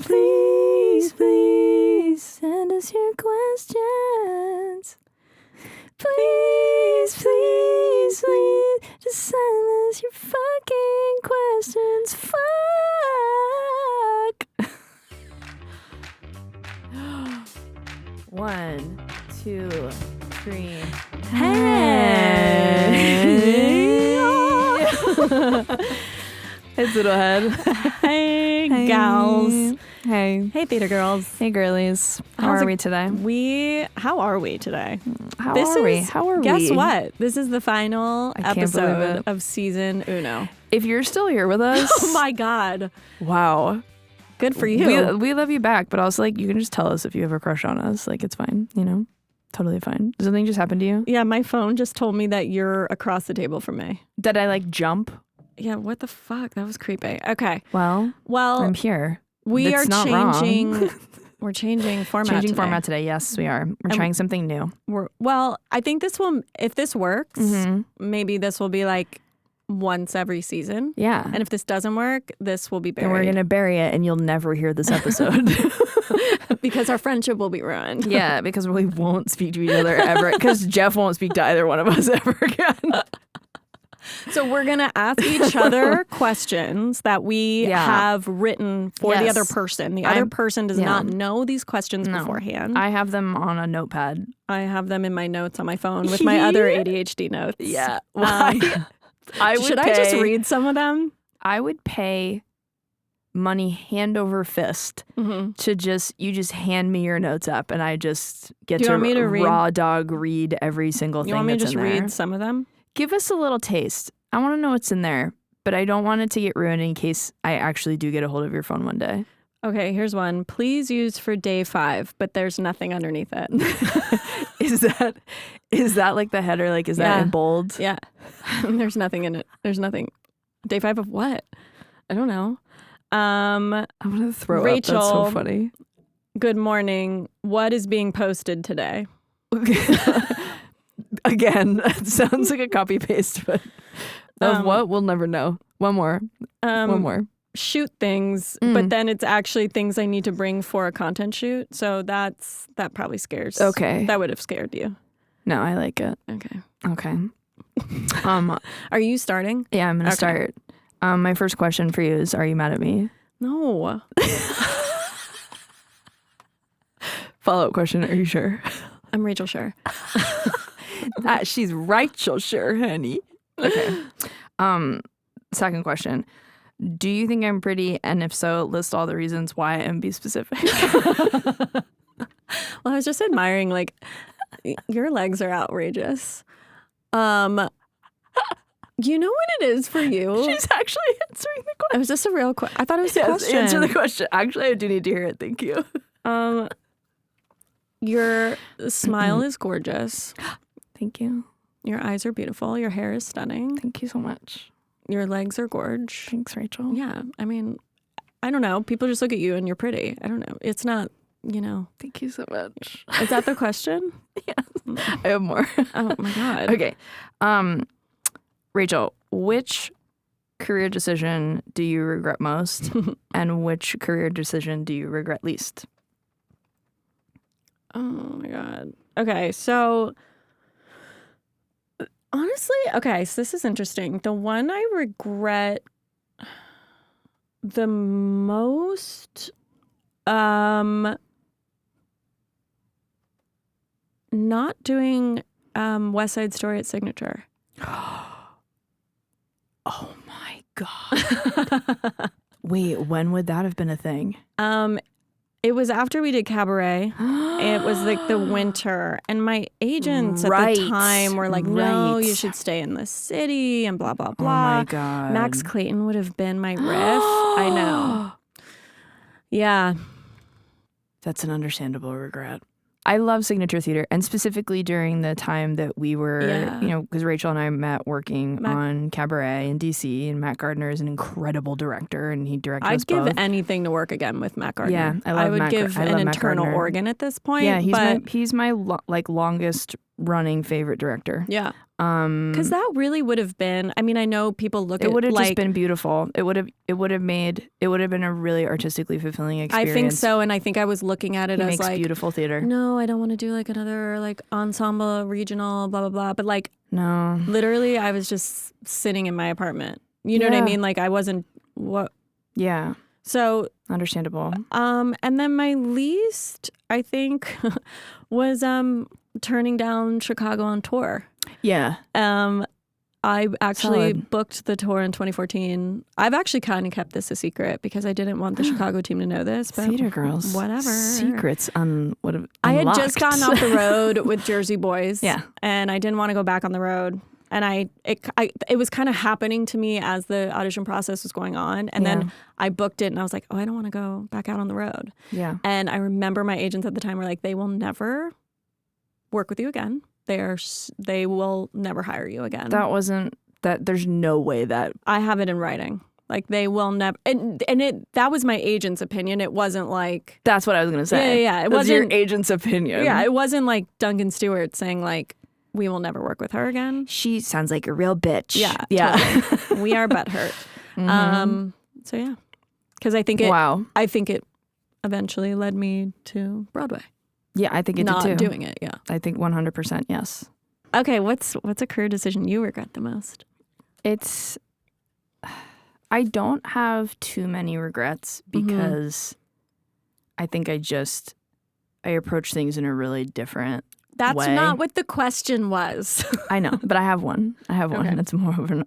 please, please send us your questions. Please, please, please, just send us your fucking questions. Fuck. 1, 2, 3. Hey. Hey, Zoodlehead. Hey, gals. Hey. Hey, theater girls. Hey, girlies. How are we today? How are we today? How are we? Guess what? This is the final I can't believe episode it. of season uno. If you're still here with us, Oh my God. wow. Good for you. We love you back, but also, like, you can just tell us if you have a crush on us. Like, it's fine, you know? Totally fine. Did something just happen to you? Yeah, my phone just told me that you're across the table from me. Did I, like, jump? Yeah, what the fuck? That was creepy. Okay. Well, I'm here. We It's are not changing. wrong. We're changing format. Format today. Yes, we are. We're trying something new. I think this will, if this works, maybe this will be like once every season. Yeah. And if this doesn't work, this will be buried. And we're going to bury it and you'll never hear this episode. Because our friendship will be ruined. Yeah, because we won't speak to each other ever. Because Jeff won't speak to either one of us ever again. So we're going to ask each other questions that we have written for the other person. The other person does not know these questions beforehand. I have them on a notepad. I have them in my notes on my phone with my other ADHD notes. Yeah. Should I just read some of them? I would pay money hand over fist to you just hand me your notes up and I just get to raw dog read every single thing. You want me to that's just in there. read some of them? Give us a little taste. I want to know what's in there, but I don't want it to get ruined in case I actually do get a hold of your phone one day. Okay, here's one. Please use for day 5, but there's nothing underneath it. Is that like the header? Like, is that in bold? Yeah. There's nothing in it. There's nothing. Day 5 of what? I don't know. I'm going to throw Rachel, up. That's so funny. Good morning. What is being posted today? Again, it sounds like a copy paste, but of what? We'll never know. One more. Shoot things, but then it's actually things I need to bring for a content shoot. So that probably scares. Okay. That would have scared you. No, I like it. Okay. Are you starting? Yeah, I'm going to start. My first question for you is, are you mad at me? No. Follow-up question, are you sure? I'm Rachel Schur. She's Rachel Schur, honey. Okay. Second question. Do you think I'm pretty? And if so, list all the reasons why and be specific. Well, I was just admiring, like, your legs are outrageous. You know what it is for you? She's actually answering the question. Was this a real question? I thought it was a question. Answer the question. Actually, I do need to hear it. Thank you. Your smile is gorgeous. Thank you. Your eyes are beautiful. Your hair is stunning. Thank you so much. Your legs are gorge. Thanks, Rachel. Yeah. I mean, I don't know. People just look at you and you're pretty. I don't know. It's not, you know. Thank you so much. Is that the question? Yes. I have more. Oh, my God. Okay. Rachel, which career decision do you regret most and which career decision do you regret least? Oh, my God. Okay. So, honestly, so this is interesting. The one I regret the most, not doing West Side Story at Signature. Oh my God. Wait, when would that have been a thing? It was after we did Cabaret. It was like the winter. And my agents at the time were like, no, you should stay in the city and blah, blah, blah. Oh my God. Max Clayton would have been my riff. I know. Yeah. That's an understandable regret. I love Signature Theater, and specifically during the time that we were, you know, because Rachel and I met working on Cabaret in DC, and Matt Gardner is an incredible director, and he directed us both. I'd give anything to work again with Matt Gardner. Yeah, I would give an internal organ at this point. Yeah, he's my longest running favorite director. Yeah. Because that really would have been, I mean, I know people look at it would have like, just been beautiful. It would have been a really artistically fulfilling experience. I think so. And I think I was looking at it he as makes like beautiful theater. No, I don't want to do like another like ensemble, regional, blah, blah, blah. But like, no, literally I was just sitting in my apartment. You know what I mean? Like I wasn't what. Yeah. So understandable. And then my least, I think, was turning down Chicago on tour. Yeah. I actually booked the tour in 2014. I've actually kind of kept this a secret because I didn't want the Chicago team to know this. But Theater girls. Whatever. Secrets unlocked. I had just gotten off the road with Jersey Boys. Yeah. And I didn't want to go back on the road. And it was kind of happening to me as the audition process was going on. And then I booked it and I was like, oh, I don't want to go back out on the road. Yeah. And I remember my agents at the time were like, they will never work with you again. They will never hire you again. There's no way that. I have it in writing. Like they will never, and that was my agent's opinion. It wasn't like. That's what I was going to say. Yeah. It was wasn't your agent's opinion. Yeah. It wasn't like Duncan Stewart saying like, we will never work with her again. She sounds like a real bitch. Yeah. Totally. We are butthurt. Mm-hmm. So yeah. Because I think it eventually led me to Broadway. Yeah, I think it did too. Not doing it, yeah. I think 100% yes. Okay, what's a career decision you regret the most? I don't have too many regrets because I think I approach things in a really different That's way. not what the question was. I know, but I have one. Okay. And it's more of an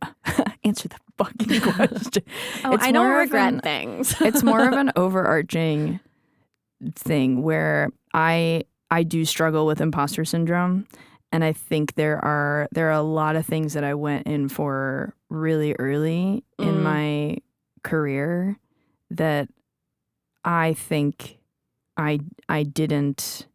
answer the fucking question. I don't regret things. It's more of an overarching thing where I do struggle with imposter syndrome, and I think there are a lot of things that I went in for really early in my career that I think I didn't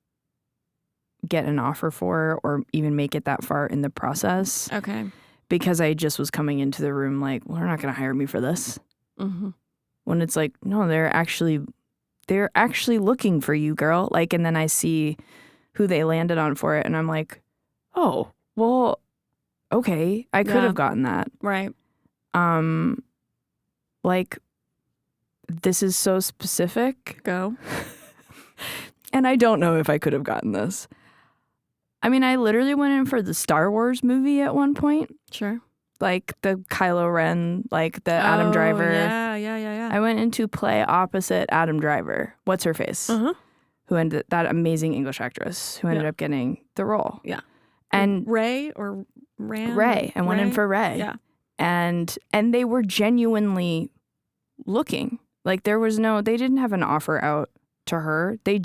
get an offer for or even make it that far in the process. Okay. Because I just was coming into the room like, well, they're not going to hire me for this. Mm-hmm. When it's like, no, they're actually looking for you, girl. Like, and then I see who they landed on for it, and I'm like, oh, well, okay, I could have gotten that. Right. Like, this is so specific. Go. And I don't know if I could have gotten this. I mean, I literally went in for the Star Wars movie at one point. That Like the Kylo Ren, like the Adam Driver. Yeah. I went in to play opposite Adam Driver. What's her face? Who ended that amazing English actress who ended up getting the role. Yeah. And Ray or Ran? Ray. I went in for Ray. Yeah. And they were genuinely looking. Like they didn't have an offer out to her. They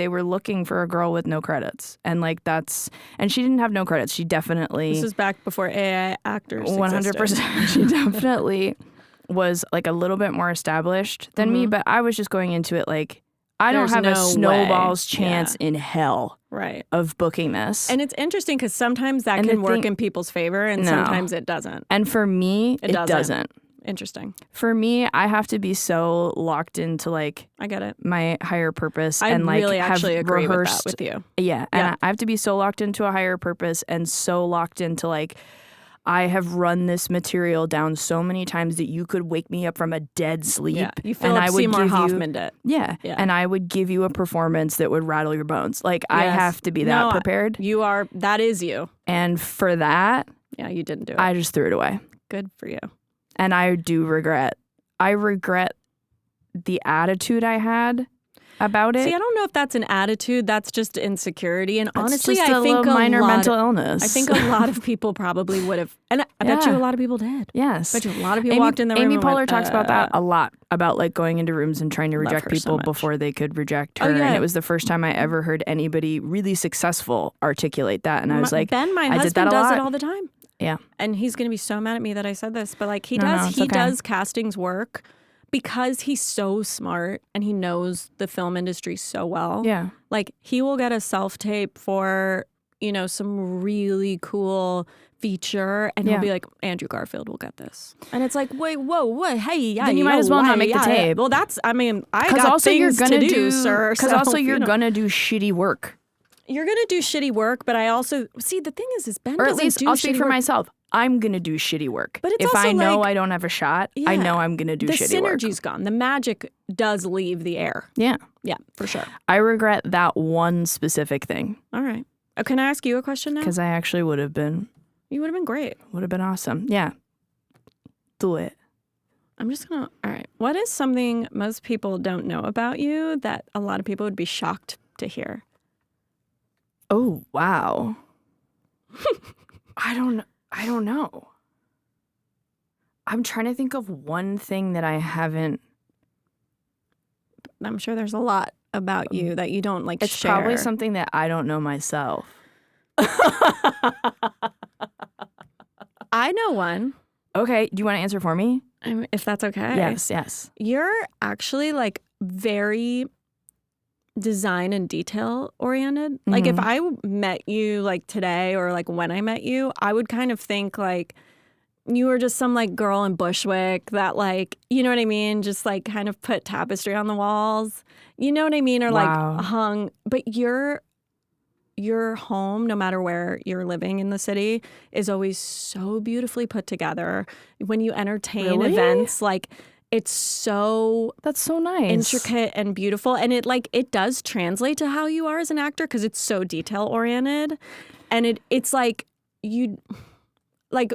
were looking for a girl with no credits. And and she didn't have no credits. She definitely. This was back before AI actors 100%. She definitely was like a little bit more established than me, but I was just going into it like, I don't have a snowball's chance in hell of booking this. And it's interesting because sometimes that can work in people's favor and sometimes it doesn't. And for me, it doesn't. Interesting. For me, I have to be so locked into like I get it. My higher purpose I and like really have actually agree rehearsed with that with you. Yeah. And I have to be so locked into a higher purpose and so locked into like I have run this material down so many times that you could wake me up from a dead sleep. Yeah. You feel like Seymour Hoffman did. Yeah. And I would give you a performance that would rattle your bones. Like I have to be that prepared. That is you. And for that. Yeah, you didn't do it. I just threw it away. Good for you. And I regret the attitude I had about it. See, I don't know if that's an attitude. That's just insecurity. And it's honestly, just I think a minor mental illness. I think a lot of people probably would have. And I bet you a lot of people did. Yes. I bet you a lot of people walked in the room. Amy Poehler talks about that a lot, about like going into rooms and trying to reject people before they could reject her. And it was the first time I ever heard anybody really successful articulate that. And I was like, my husband does it all the time. Yeah. And he's going to be so mad at me that I said this, but like he does castings work because he's so smart and he knows the film industry so well. Yeah. Like he will get a self-tape for, some really cool feature and he'll be like, Andrew Garfield will get this. And it's like, wait, whoa, what? Hey, yeah. Then you might as well not make the tape. Well, I got things to do, sir. Because also you're going to do shitty work. You're going to do shitty work, but I also... See, the thing is Ben or doesn't at least do I'll shitty speak for work. myself. I'm going to do shitty work. But it's if also I know like, I don't have a shot, I know I'm going to do shitty work. The synergy's gone. The magic does leave the air. Yeah. Yeah, for sure. I regret that one specific thing. All right. Can I ask you a question now? Because I actually would have been... You would have been great. Would have been awesome. Yeah. Do it. I'm just going to... All right. What is something most people don't know about you that a lot of people would be shocked to hear? Oh, wow. I don't know. I'm trying to think of one thing that I haven't... I'm sure there's a lot about you that you don't like It's share. probably something that I don't know myself. I know one. Okay. Do you want to answer for me? If that's okay. Yes. You're actually like very design and detail oriented. Mm-hmm. Like if I met you like today or like when I met you, I would kind of think like you were just some like girl in Bushwick that like, you know what I mean? Just like kind of put tapestry on the walls. You know what I mean? Or like hung. But your home, no matter where you're living in the city, is always so beautifully put together. When you entertain events, like it's so... That's so nice. Intricate and beautiful. And it does translate to how you are as an actor because it's so detail oriented. And it's like you... Like...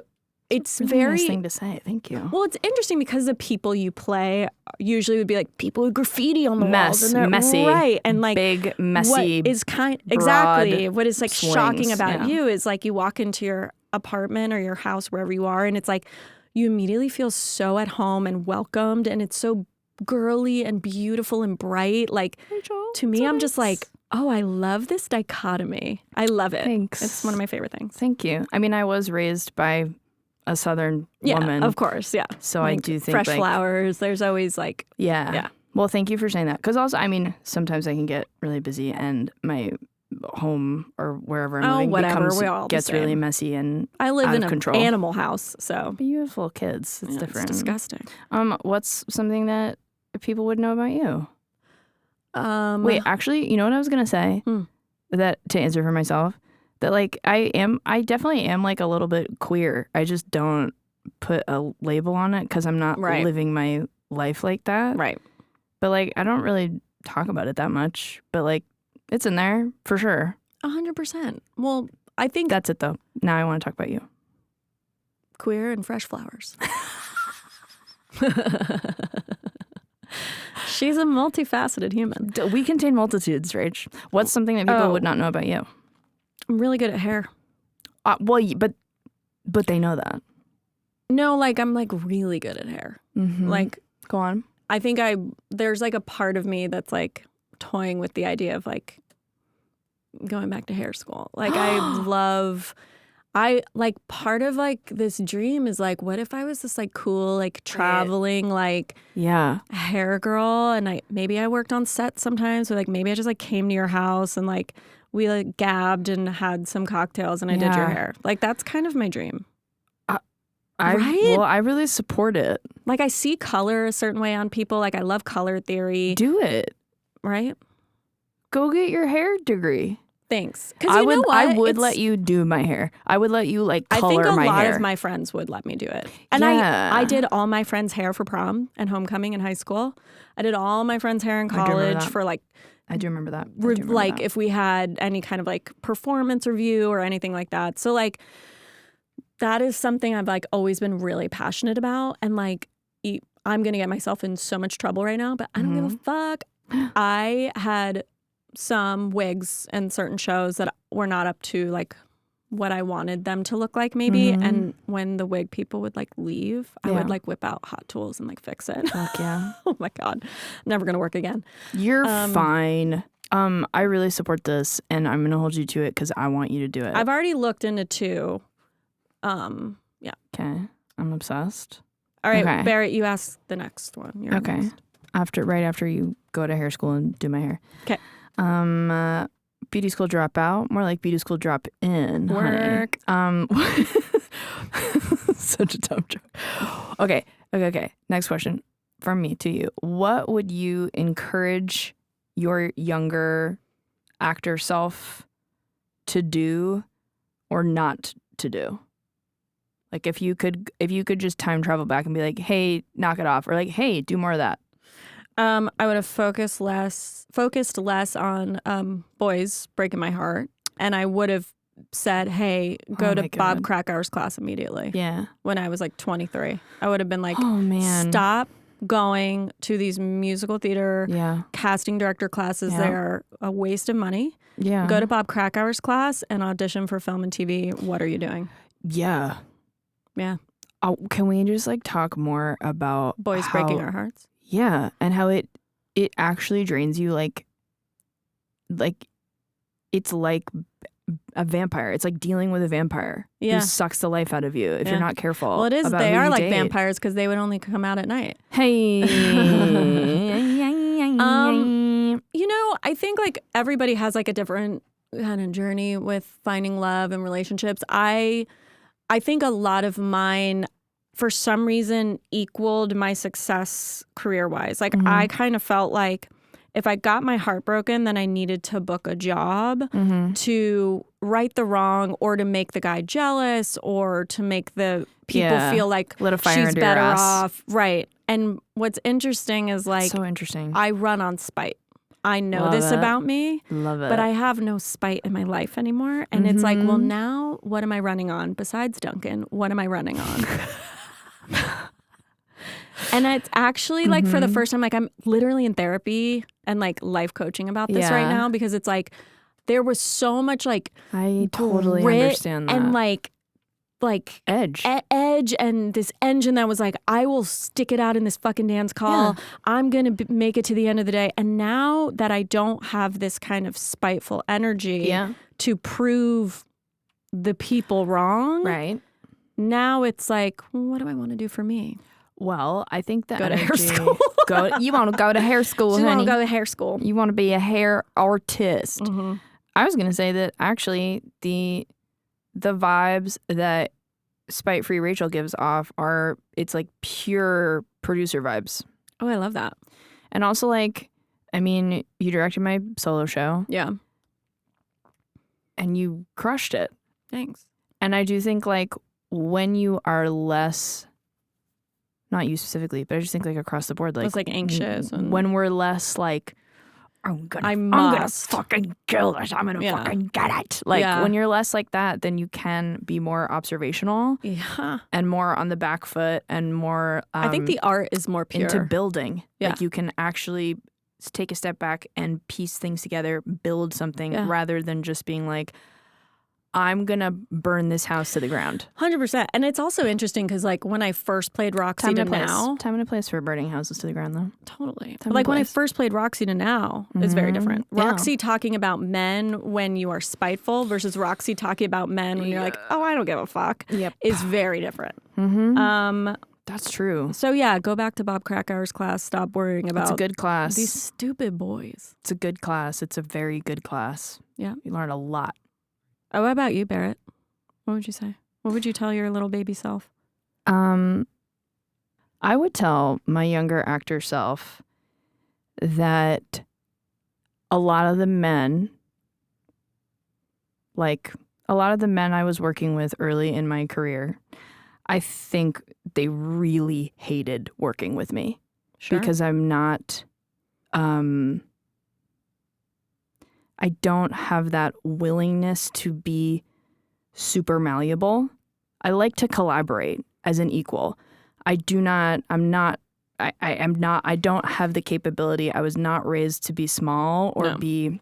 It's really very nice thing to say. Thank you. Well, it's interesting because the people you play usually would be like people with graffiti on the walls, and messy, right? And like big, messy. What is exactly what is like swings, shocking about you is like you walk into your apartment or your house wherever you are, and it's like you immediately feel so at home and welcomed, and it's so girly and beautiful and bright. Like Rachel, to me, I'm just like, oh, I love this dichotomy. I love it. Thanks. It's one of my favorite things. Thank you. I mean, I was raised by a Southern woman. Of course, yeah. So like I do think fresh flowers. There's always like yeah. Well, thank you for saying that. Because also, I mean, sometimes I can get really busy, and my home or wherever I'm living gets really messy and I live in an animal house, so beautiful kids. It's different. It's disgusting. What's something that people would know about you? Wait, actually, you know what I was gonna say? That to answer for myself. That like I definitely am like a little bit queer. I just don't put a label on it because I'm not living my life like that. Right. But like I don't really talk about it that much. But like it's in there for sure. 100%. Well, I think that's it though. Now I want to talk about you. Queer and fresh flowers. She's a multifaceted human. We contain multitudes, Rach. What's something that people would not know about you? I'm really good at hair. Well, but they know that. No, like I'm like really good at hair. Mm-hmm. Like, go on. I think there's like a part of me that's like toying with the idea of like going back to hair school. Like I like part of like this dream is like, what if I was this like cool, like traveling, like hair girl, and maybe I worked on set sometimes, or like maybe I just like came to your house and like we like gabbed and had some cocktails and I did your hair. Like that's kind of my dream. Well, I really support it. Like I see color a certain way on people. Like I love color theory. Do it. Right? Go get your hair degree. Thanks. Because you know what? I would let you do my hair. I would let you like color my hair. I think a lot of my friends would let me do it. And I did all my friends' hair for prom and homecoming in high school. I did all my friends' hair in college for like... I do remember that. If we had any kind of like performance review or anything like that. So like that is something I've like always been really passionate about. And like I'm going to get myself in so much trouble right now, but I don't give a fuck. I had some wigs and certain shows that were not up to like what I wanted them to look like maybe. And when the wig people would like leave, I would like whip out Hot Tools and like fix it. Fuck yeah. Oh my God. Never going to work again. You're fine. I really support this and I'm going to hold you to it because I want you to do it. I've already looked into 2. Yeah. Okay. I'm obsessed. All right, okay. Barrett, you ask the next one. You're okay. Next. Right after you go to hair school and do my hair. Okay. Beauty school dropout, more like beauty school drop in. Work. Such a dumb joke. Okay. Next question from me to you. What would you encourage your younger actor self to do or not to do? Like if you could just time travel back and be like, hey, knock it off, or like, hey, do more of that. I would have focused less on boys breaking my heart, and I would have said, hey, go to Bob Krakauer's class immediately. Yeah. When I was like 23, I would have been like, oh man, stop going to these musical theater casting director classes. They are a waste of money. Yeah. Go to Bob Krakauer's class and audition for film and TV. What are you doing? Yeah. Yeah. Can we just like talk more about boys breaking our hearts? Yeah, and how it actually drains you like it's like a vampire. It's like dealing with a vampire who sucks the life out of you if you're not careful. Well, it is. They are like vampires because they would only come out at night. Hey. You know, I think like everybody has like a different kind of journey with finding love and relationships. I think a lot of mine, for some reason, equaled my success career-wise. Like, I kind of felt like if I got my heart broken, then I needed to book a job to right the wrong, or to make the guy jealous, or to make the people feel like she's better off. Right. And what's interesting is like, so interesting. I run on spite. I know this about me, but I have no spite in my life anymore. And it's like, well, now what am I running on besides Duncan? What am I running on? And it's actually like for the first time, like I'm literally in therapy and like life coaching about this right now, because it's like there was so much like I totally understand that. And like edge and this engine that was like, I will stick it out in this fucking dance call. Yeah. I'm going to make it to the end of the day. And now that I don't have this kind of spiteful energy to prove the people wrong. Right. Now it's like, what do I want to do for me? Well, I think that go to hair school. You want to go to hair school, honey. You want to go to hair school. You want to be a hair artist. I was going to say that actually the vibes that Spite-Free Rachel gives off it's like pure producer vibes. Oh, I love that. And also like, I mean, you directed my solo show. Yeah. And you crushed it. Thanks. And I do think like when you are less, not you specifically, but I just think like across the board, like it's like anxious. When we're less like, I'm gonna fucking kill this. I'm gonna fucking get it. Like when you're less like that, then you can be more observational and more on the back foot and more I think the art is more pure. Into building. Like you can actually take a step back and piece things together, build something rather than just being like, I'm gonna burn this house to the ground. 100%. And it's also interesting because like when I first played Roxy to Now. Time and a place for burning houses to the ground though. Totally. But like when I first played Roxy to Now is very different. Roxy talking about men when you are spiteful versus Roxy talking about men when you're like, oh, I don't give a fuck is very different. That's true. So yeah, go back to Bob Krakauer's class. Stop worrying about It's a good class. These stupid boys. It's a good class. It's a very good class. Yeah. You learn a lot. Oh, what about you, Barrett? What would you say? What would you tell your little baby self? I would tell my younger actor self that a lot of the men I was working with early in my career, I think they really hated working with me. Sure. Because I'm not... I don't have that willingness to be super malleable. I like to collaborate as an equal. I don't have the capability. I was not raised to be small or be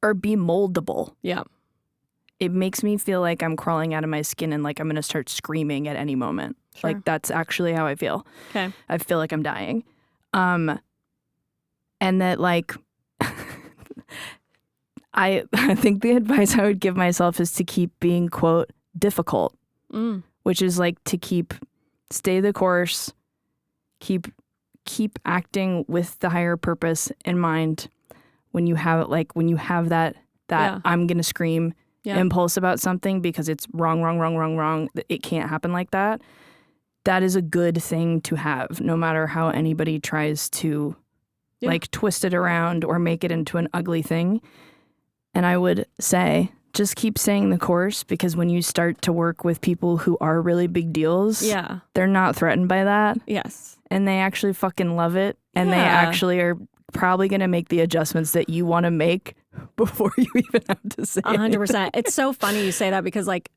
moldable. Yeah. It makes me feel like I'm crawling out of my skin and like I'm going to start screaming at any moment. Sure. Like that's actually how I feel. Okay. I feel like I'm dying. And that like I think the advice I would give myself is to keep being, quote, difficult, which is like to stay the course, keep acting with the higher purpose in mind when you have that I'm going to scream impulse about something because it's wrong. It can't happen like that. That is a good thing to have, no matter how anybody tries to like twist it around or make it into an ugly thing. And I would say just keep saying the course, because when you start to work with people who are really big deals, they're not threatened by that. Yes. And they actually fucking love it. And they actually are probably going to make the adjustments that you want to make before you even have to say 100%. It's so funny you say that, because like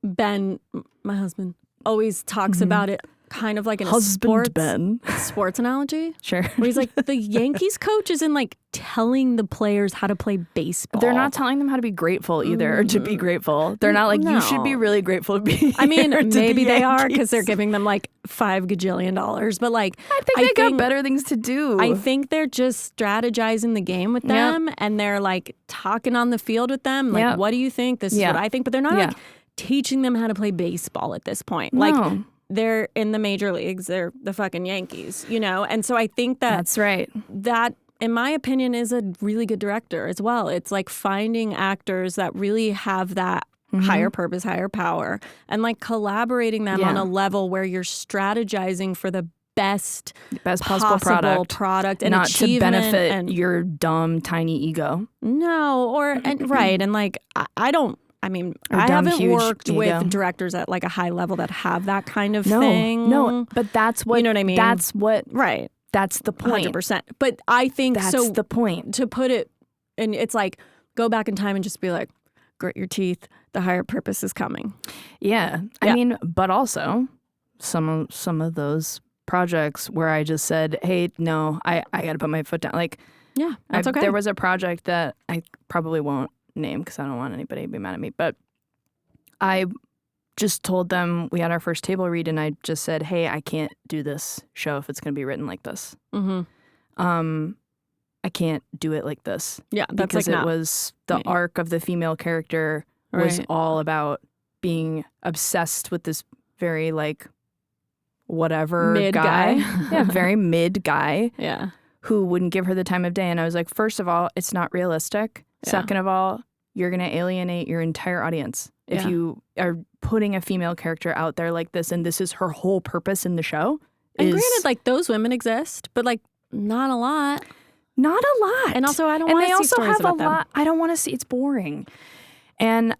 Ben, my husband, always talks about it kind of like in a sports analogy. Sure. Where he's like, the Yankees coach isn't like telling the players how to play baseball. They're not telling them how to be grateful either, or to be grateful. They're not like, you should be really grateful to be I mean, maybe they are, because they're giving them like $5 gajillion. But like, I think they got better things to do. I think they're just strategizing the game with them, and they're like talking on the field with them. Like, what do you think? This is what I think. But they're not like teaching them how to play baseball at this point. Like, they're in the major leagues. They're the fucking Yankees, you know? And so I think that's right. That, in my opinion, is a really good director as well. It's like finding actors that really have that higher purpose, higher power, and like collaborating them on a level where you're strategizing for the best possible product and not to benefit and your dumb, tiny ego. No, right. And like, I mean, I haven't worked with directors at like a high level that have that kind of thing. No, but that's what, you know what I mean? That's what, right. That's the point. 100%. But I think that's the point. To put it, and it's like, go back in time and just be like, grit your teeth. The higher purpose is coming. Yeah. I mean, but also some of those projects where I just said, hey, no, I got to put my foot down. Like, that's okay. There was a project that I probably won't name because I don't want anybody to be mad at me, but I just told them, we had our first table read, and I just said, hey, I can't do this show if it's going to be written like this. I can't do it like this. Yeah, that's because like it was the arc of the female character was all about being obsessed with this very like whatever mid guy. Very mid guy. Yeah. Who wouldn't give her the time of day. And I was like, first of all, it's not realistic. Second of all, you're going to alienate your entire audience if you are putting a female character out there like this, and this is her whole purpose in the show. And granted, like, those women exist, but like not a lot. Not a lot. And also, I don't want to see stories about them. I don't want to see. It's boring. And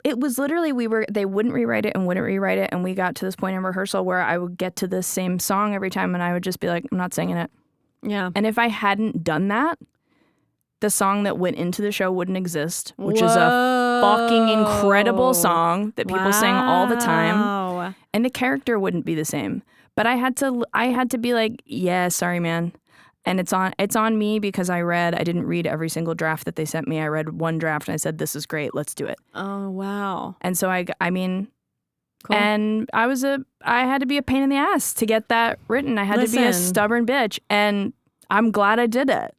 it was literally, they wouldn't rewrite it and wouldn't rewrite it, and we got to this point in rehearsal where I would get to the same song every time, and I would just be like, I'm not singing it. Yeah. And if I hadn't done that, the song that went into the show wouldn't exist, which is a fucking incredible song that people sing all the time. And the character wouldn't be the same. But I had to be like, yeah, sorry, man. And it's on me because I didn't read every single draft that they sent me. I read one draft and I said, this is great, let's do it. Oh, wow. And so I mean, cool. And I had to be a pain in the ass to get that written. I had to be a stubborn bitch, and I'm glad I did it.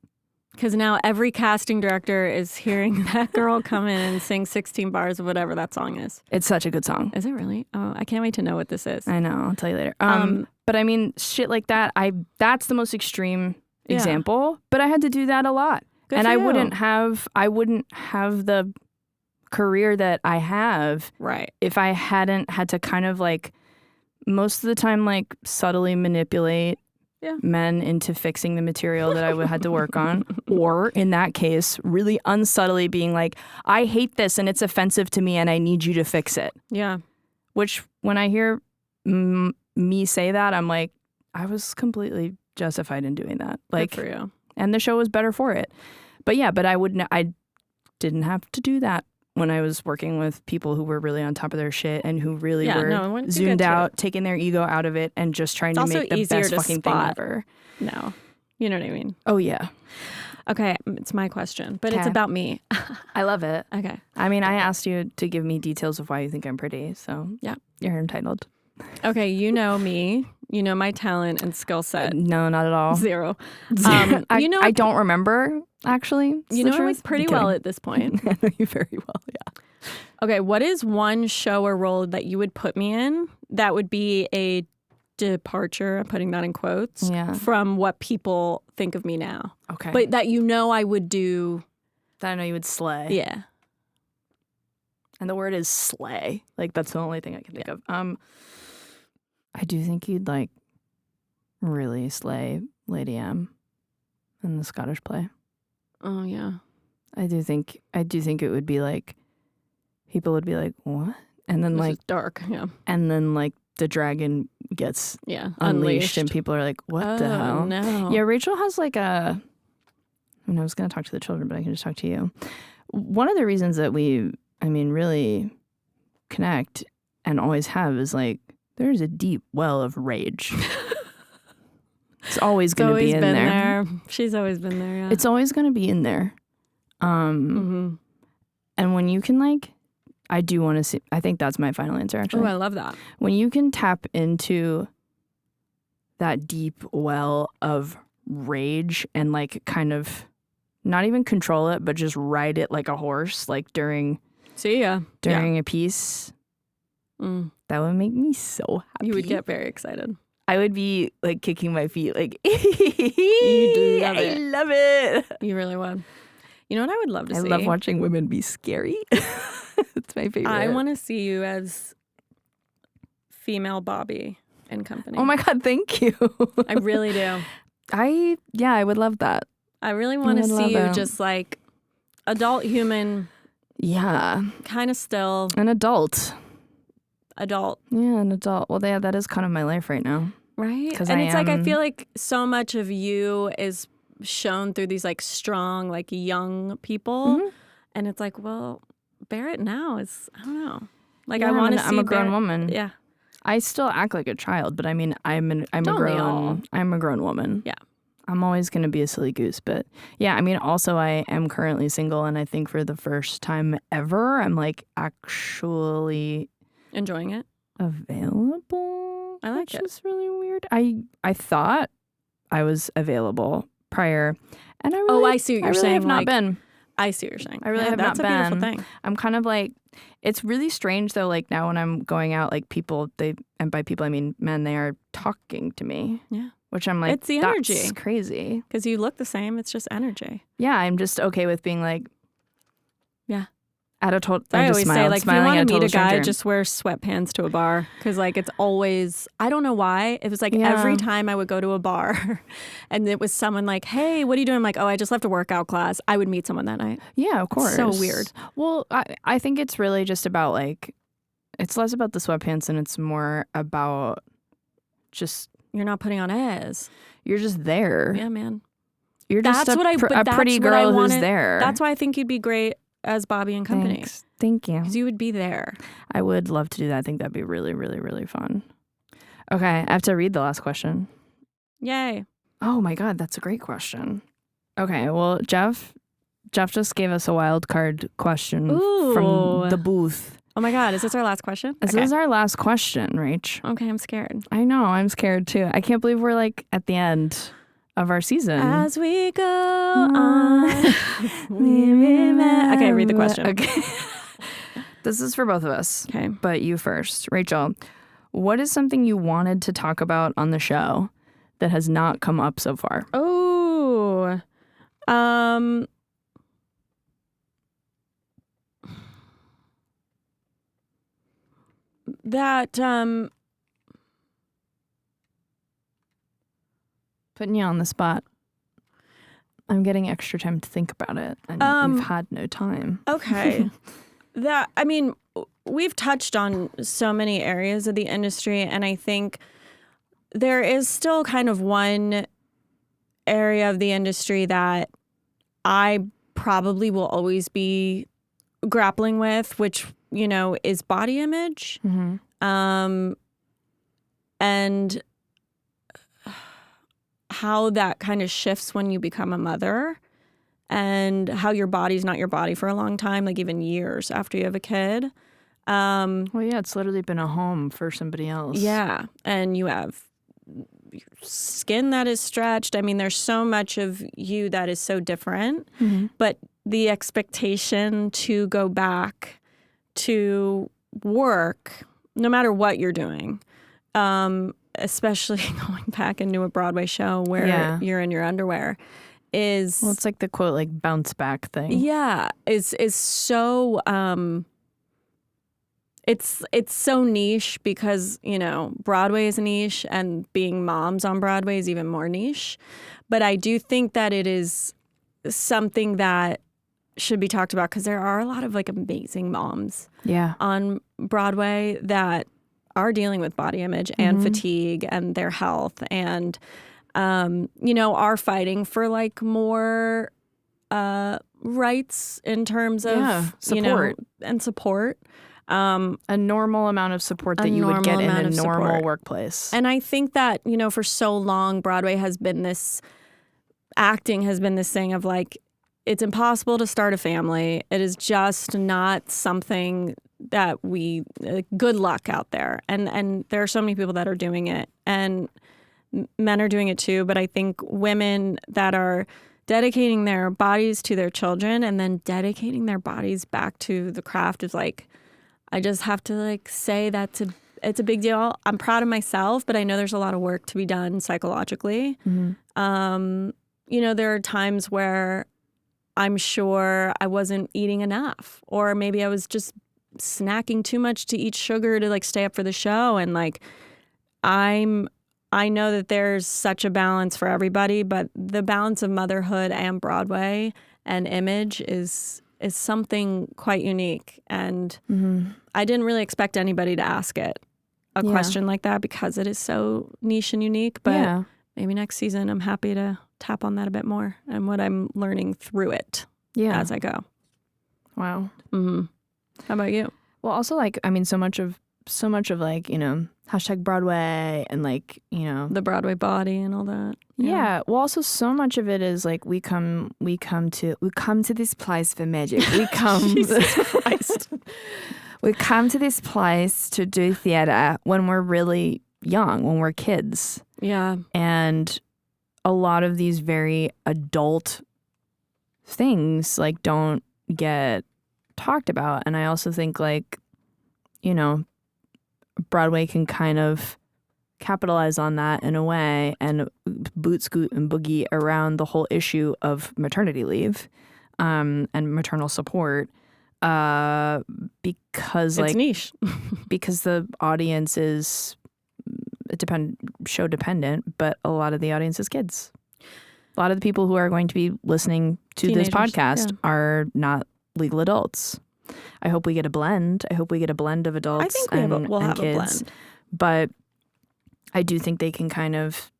Because now every casting director is hearing that girl come in and sing 16 bars of whatever that song is. It's such a good song. Is it really? Oh, I can't wait to know what this is. I know. I'll tell you later. But I mean, shit like that, that's the most extreme example, but I had to do that a lot. Good and for I you. wouldn't have the career that I have if I hadn't had to kind of like most of the time like subtly manipulate men into fixing the material that I had to work on, or in that case really unsubtly being like, I hate this and it's offensive to me and I need you to fix it. Yeah. Which when I hear me say that, I'm like, I was completely justified in doing that. Like, good for you. And the show was better for it. But yeah, but I didn't have to do that when I was working with people who were really on top of their shit and who really were zoomed out, taking their ego out of it and just trying to make the best fucking thing ever. No. You know what I mean? Oh, yeah. Okay, it's my question, but it's about me. I love it. Okay. I mean, I asked you to give me details of why you think I'm pretty, so yeah, you're entitled. Okay, you know me. You know my talent and skill set. No, not at all. Zero. I don't remember, actually. You know me pretty well at this point. I know you very well, yeah. Okay, what is one show or role that you would put me in that would be a departure, I'm putting that in quotes, from what people think of me now? Okay. But that you know I would do. That I know you would slay. Yeah. And the word is slay. Like, that's the only thing I can think of. I do think you'd like really slay Lady M in the Scottish play. Oh yeah. I do think it would be like people would be like, what? And then This is dark, yeah. And then like the dragon gets unleashed and people are like, what the hell? No. Yeah, Rachel has like I was going to talk to the children, but I can just talk to you. One of the reasons that we, really connect and always have is like, there's a deep well of rage. It's always going to be in there. She's always been there, yeah. It's always going to be in there. And when you can like, I do want to see, I think that's my final answer actually. Oh, I love that. When you can tap into that deep well of rage and like kind of not even control it, but just ride it like a horse, like during a piece, that would make me so happy. You would get very excited. I would be like kicking my feet like, I love it. You really would. You know what I would love to see? I love watching women be scary. It's my favorite. I want to see you as female Bobby and company. Oh my God, thank you. I really do. I would love that. I really want to see you just like adult human. Yeah. Kind of still. An adult. Adult. Yeah, an adult. Well, that is kind of my life right now. Right? And it's like, I feel like so much of you is shown through these like strong, like young people. And it's like, well, Barrett now is, I don't know. Like I want to see I'm a grown woman. Yeah. I still act like a child, but I'm a grown woman. Yeah. I'm always going to be a silly goose, but yeah, also I am currently single and I think for the first time ever, I'm like actually enjoying it. Available. I like it. Which is really weird. I thought I was available prior and I see what you're saying. Have not been. I see what you're saying. I really have not been. That's a beautiful thing. I'm kind of like, it's really strange though, like now when I'm going out, like people, and by people I mean men, they are talking to me. Yeah. Which I'm like, it's the energy. That's crazy. Because you look the same. It's just energy. Yeah, I'm just okay with being like, yeah. At a total. I always say, like, if you want to meet a guy, stranger. just wear sweatpants to a bar. Because, like, it's always, I don't know why. It was like every time I would go to a bar and it was someone like, hey, what are you doing? I'm like, oh, I just left a workout class. I would meet someone that night. Yeah, of course. So weird. Well, I think it's really just about, like, it's less about the sweatpants and it's more about just. You're not putting on airs. You're just there. Yeah, man. You're just a pretty girl who's there. That's why I think you'd be great as Bobby and company. Thanks. Thank you. Because you would be there. I would love to do that. I think that'd be really, really, really fun. Okay, I have to read the last question. Yay. Oh my God, that's a great question. Okay, well, Jeff just gave us a wild card question from the booth. Oh my God, is this our last question? This is our last question, Rach. Okay, I'm scared. I know, I'm scared too. I can't believe we're like at the end of our season. As we go on, we remember. Okay, read the question. Okay. This is for both of us. Okay. But you first. Rachel, what is something you wanted to talk about on the show that has not come up so far? Oh, that putting you on the spot. I'm getting extra time to think about it, and you've had no time. Okay. We've touched on so many areas of the industry, and I think there is still kind of one area of the industry that I probably will always be grappling with, which, you know, is body image. Mm-hmm. And how that kind of shifts when you become a mother, and how your body's not your body for a long time, like even years after you have a kid. Well, yeah, it's literally been a home for somebody else. Yeah, and you have skin that is stretched. I mean, there's so much of you that is so different, but the expectation to go back to work, no matter what you're doing, especially going back into a Broadway show where you're in your underwear, is... Well, it's like the quote, like, bounce back thing. Yeah, is so... It's so niche because, you know, Broadway is niche and being moms on Broadway is even more niche. But I do think that it is something that should be talked about because there are a lot of like amazing moms Yeah. on Broadway that are dealing with body image and fatigue and their health and, you know, are fighting for like more rights in terms of support. You know, and support. A normal amount of support that you would get in a normal workplace. And I think that, you know, for so long, Broadway has been this, acting has been this thing of like, it's impossible to start a family. It is just not something that we, good luck out there. And there are so many people that are doing it. And men are doing it too. But I think women that are dedicating their bodies to their children and then dedicating their bodies back to the craft is like, I just have to like say it's a big deal. I'm proud of myself, but I know there's a lot of work to be done psychologically. You know, there are times where I'm sure I wasn't eating enough, or maybe I was just snacking too much to eat sugar to like stay up for the show. And like, I know that there's such a balance for everybody, but the balance of motherhood and Broadway and image is something quite unique. And I didn't really expect anybody to ask a question like that because it is so niche and unique. But maybe next season I'm happy to tap on that a bit more and what I'm learning through it as I go. Wow. How about you? Well, also like, I mean, so much of like, you know, #Broadway and like, you know, the Broadway body and all that. Yeah. Well, also so much of it is like we come to this place for magic. We come Jesus Christ. We come to this place to do theater when we're really young, when we're kids. Yeah. And a lot of these very adult things like don't get talked about. And I also think like, you know, Broadway can kind of capitalize on that in a way and boot, scoot, and boogie around the whole issue of maternity leave and maternal support because it's niche. because the audience is show dependent, but a lot of the audience is kids. A lot of the people who are going to be listening to Teenagers, this podcast are not legal adults. I hope we get a blend. I hope we get a blend of adults I think we'll and have kids. a blend. But I do think they can kind of,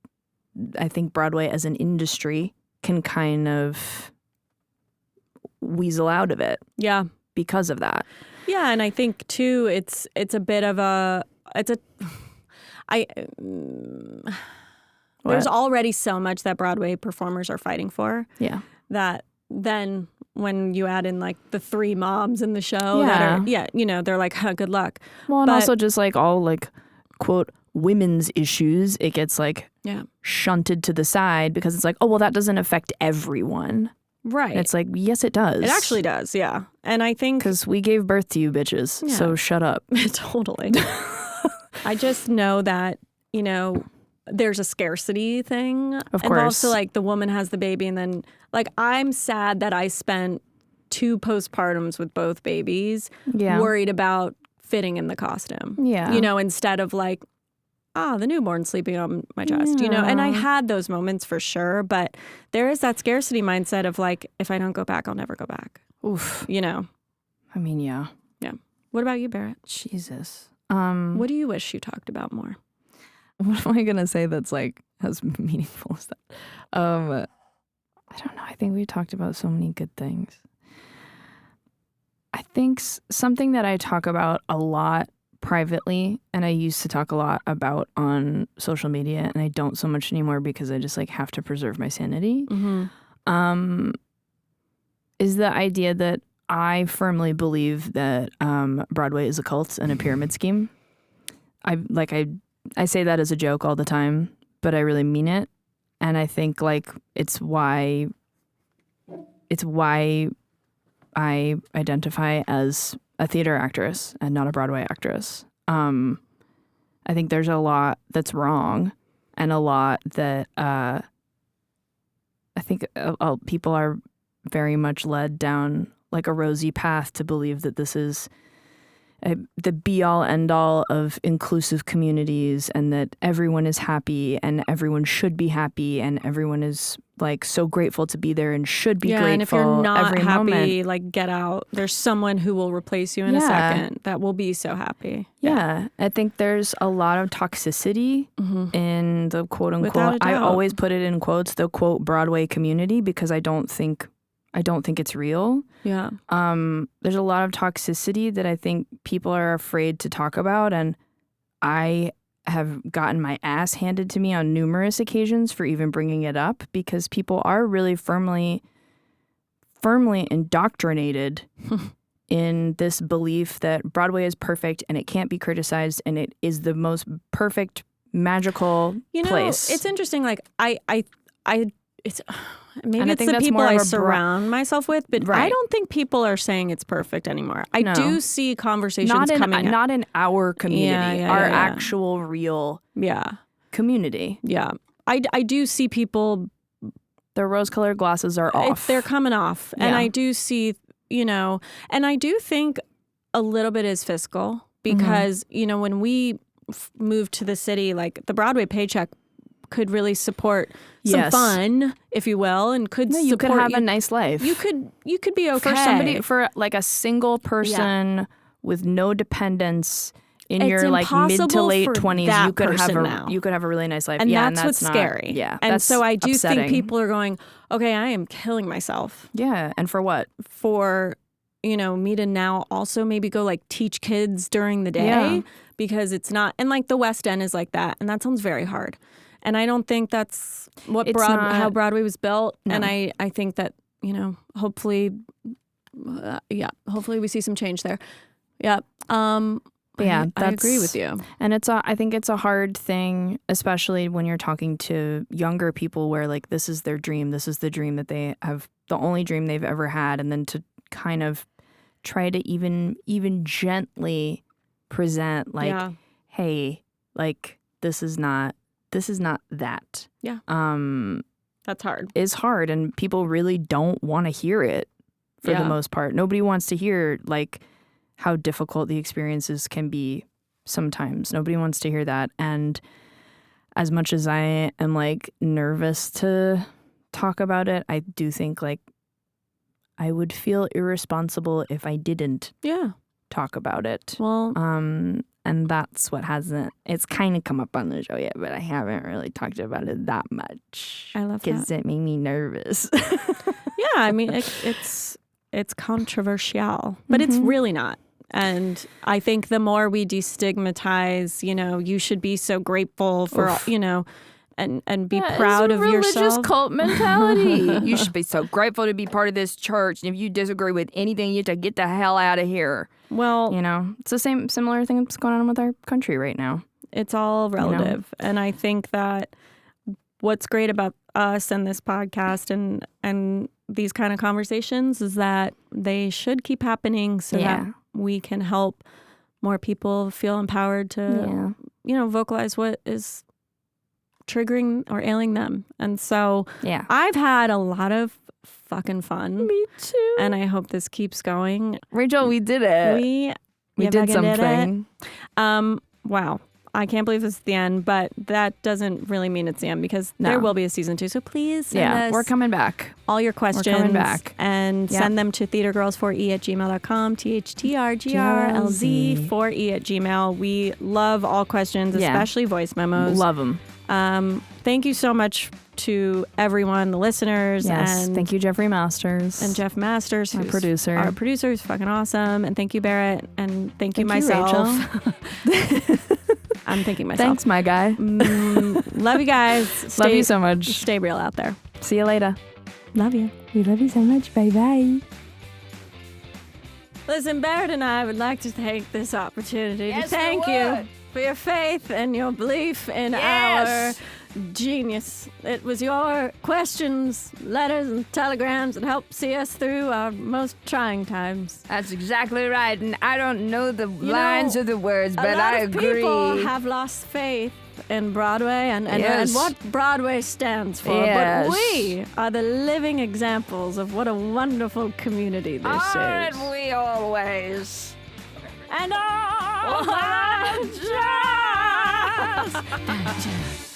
I think Broadway as an industry can kind of weasel out of it. Yeah. Because of that. Yeah. And I think too, it's a bit of there's already so much that Broadway performers are fighting for. Yeah. That then when you add in like the 3 moms in the show that are, you know, they're like, good luck. Well, and also just like all like, quote, women's issues, it gets like shunted to the side because it's like, oh, well, that doesn't affect everyone. Right. And it's like, yes, it does. It actually does. Yeah. And I think because we gave birth to you bitches. Yeah. So shut up. Totally. I just know that, you know, there's a scarcity thing. Of course. And also like the woman has the baby and then like I'm sad that I spent 2 postpartums with both babies worried about fitting in the costume. Yeah. You know, instead of like, the newborn sleeping on my chest, you know, and I had those moments for sure, but there is that scarcity mindset of like, if I don't go back, I'll never go back. Oof. You know? I mean, yeah. Yeah. What about you, Barrett? Jesus. What do you wish you talked about more? What am I going to say that's like as meaningful as that? I don't know. I think we talked about so many good things. I think something that I talk about a lot privately, and I used to talk a lot about on social media, and I don't so much anymore because I just like have to preserve my sanity, is the idea that I firmly believe that Broadway is a cult and a pyramid scheme. I say that as a joke all the time, but I really mean it. And I think like it's why I identify as a theater actress and not a Broadway actress. I think there's a lot that's wrong and a lot that I think people are very much led down like a rosy path to believe that this is the be-all, end-all of inclusive communities, and that everyone is happy and everyone should be happy and everyone is like so grateful to be there and should be grateful. And if you're not every happy, moment. like get out. There's someone who will replace you in a second that will be so happy. Yeah. I think there's a lot of toxicity in the quote unquote, I always put it in quotes, the quote Broadway community, because I don't think it's real. Yeah. There's a lot of toxicity that I think people are afraid to talk about, and I have gotten my ass handed to me on numerous occasions for even bringing it up, because people are really firmly indoctrinated in this belief that Broadway is perfect and it can't be criticized and it is the most perfect magical place. It's interesting. Like it's maybe it's the people I surround myself with, but I don't think people are saying it's perfect anymore. I do see conversations coming up. Not in our community, our actual real community. Yeah. I do see people. Their rose-colored glasses are off. They're coming off. And I do see, and I do think a little bit is fiscal because, when we moved to the city, like the Broadway paycheck could really support some fun, if you will, and you could have a nice life. You could be okay for like a single person with no dependents in your like mid to late 20s. You could have a really nice life, and that's what's scary. Yeah, and so I do think people are going, okay, I am killing myself. Yeah, and for what? For me to now also maybe go like teach kids during the day because it's not, and like the West End is like that, and that sounds very hard. And I don't think that's how Broadway was built. No. And I think that, hopefully we see some change there. Yeah. I agree with you. And I think it's a hard thing, especially when you're talking to younger people where like this is their dream. This is the dream that they have, the only dream they've ever had. And then to kind of try to even gently present like, hey, like this is not that. Yeah. That's hard. Is hard, and people really don't want to hear it for the most part. Nobody wants to hear like how difficult the experiences can be sometimes. Nobody wants to hear that. And as much as I am like nervous to talk about it, I do think like I would feel irresponsible if I didn't talk about it. Well, and that's what it's kind of come up on the show yet, but I haven't really talked about it that much. I love that. Because it made me nervous. Yeah, I mean, it's controversial, but it's really not. And I think the more we destigmatize, you should be so grateful for, and be proud of yourself. Religious cult mentality. You should be so grateful to be part of this church. And if you disagree with anything, you have to get the hell out of here. Well, it's the similar thing that's going on with our country right now. It's all relative. And I think that what's great about us and this podcast and these kind of conversations is that they should keep happening so that we can help more people feel empowered to, vocalize what is triggering or ailing them. And so I've had a lot of fucking fun. Me too. And I hope this keeps going. Rachel, we did it. We did something. Wow. I can't believe this is the end, but that doesn't really mean it's the end because there will be a season 2. So please send us we're coming back. All your questions. We're coming back. And send them to theatergirls4e@gmail.com, THTR GRLZ 4e@gmail. We love all questions, especially voice memos. Love them. Thank you so much to everyone, the listeners. Yes, and thank you, Jeffrey Masters. And Jeff Masters, our producer. Our producer is fucking awesome. And thank you, Barrett. And thank you, myself. Rachel. I'm thanking myself. Thanks, my guy. Love you guys. Love you so much. Stay real out there. See you later. Love you. We love you so much. Bye-bye. Listen, Barrett and I would like to take this opportunity to thank you for your faith and your belief in our genius. It was your questions, letters, and telegrams that helped see us through our most trying times. That's exactly right. And I don't know the lines or the words, but I agree. A lot of people have lost faith in Broadway and what Broadway stands for. Yes. But we are the living examples of what a wonderful community this is. Aren't we always? and all that jazz.